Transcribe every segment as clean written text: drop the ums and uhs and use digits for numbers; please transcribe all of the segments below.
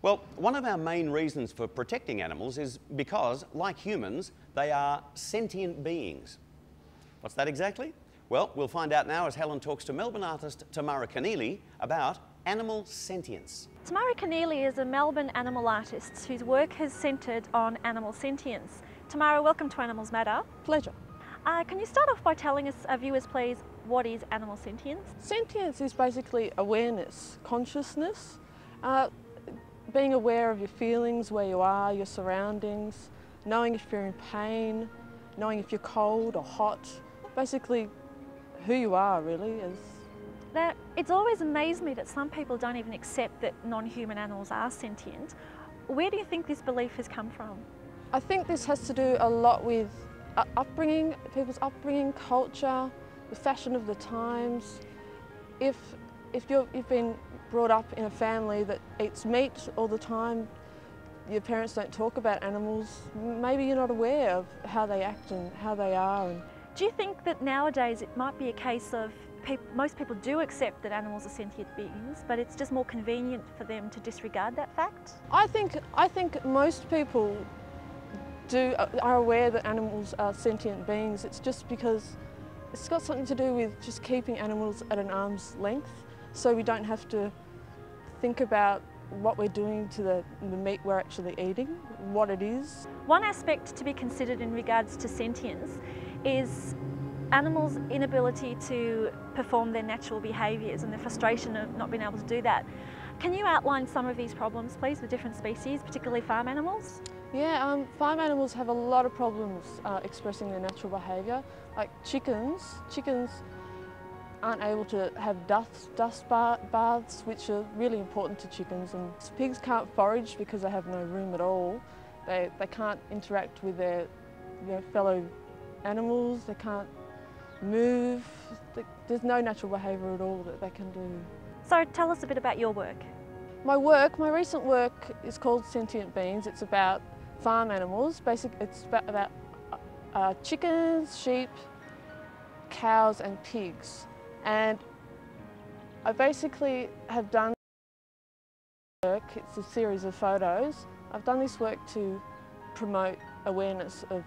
Well, one of our main reasons for protecting animals is because, like humans, they are sentient beings. What's that exactly? Well, we'll find out now as Helen talks to Melbourne artist Tamara Kenneally about animal sentience. Tamara Kenneally is a Melbourne animal artist whose work has centred on animal sentience. Tamara, welcome to Animals Matter. Pleasure. Can you start off by telling us, our viewers please, what is animal sentience? Sentience is basically awareness, consciousness, being aware of your feelings, where you are, your surroundings, knowing if you're in pain, knowing if you're cold or hot, basically who you are really is. Now, it's always amazed me that some people don't even accept that non-human animals are sentient. Where do you think this belief has come from? I think this has to do a lot with upbringing, people's upbringing, culture, the fashion of the times. If you've been brought up in a family that eats meat all the time, your parents don't talk about animals, maybe you're not aware of how they act and how they are. Do you think that nowadays it might be a case of most people do accept that animals are sentient beings, but it's just more convenient for them to disregard that fact? I think most people are aware that animals are sentient beings. It's just because it's got something to do with just keeping animals at an arm's length, so we don't have to think about what we're doing to the meat we're actually eating, what it is. One aspect to be considered in regards to sentience is animals' inability to perform their natural behaviours and the frustration of not being able to do that. Can you outline some of these problems, please, with different species, particularly farm animals? Yeah, farm animals have a lot of problems expressing their natural behaviour. Like chickens aren't able to have dust baths, which are really important to chickens. And pigs can't forage because they have no room at all. They can't interact with their fellow animals, they can't move. There's no natural behaviour at all that they can do. So tell us a bit about your work. My recent work is called Sentient Beings. It's about farm animals. Basically, it's about chickens, sheep, cows and pigs. And I basically have done work, it's a series of photos. I've done this work to promote awareness of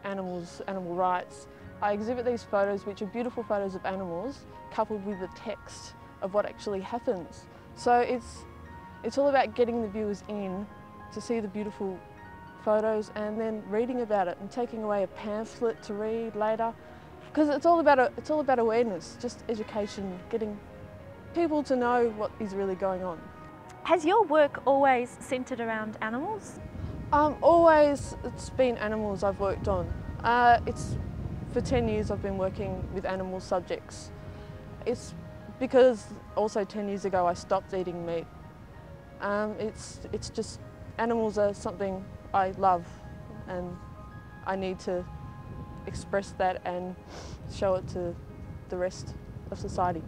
animals, animal rights. I exhibit these photos, which are beautiful photos of animals, coupled with the text of what actually happens. So it's all about getting the viewers in to see the beautiful photos and then reading about it and taking away a pamphlet to read later. Because it's all about awareness, just education, getting people to know what is really going on. Has your work always centred around animals? Always, it's been animals I've worked on. For 10 years I've been working with animal subjects. It's because also 10 years ago I stopped eating meat. It's just, animals are something I love and I need to express that and show it to the rest of society.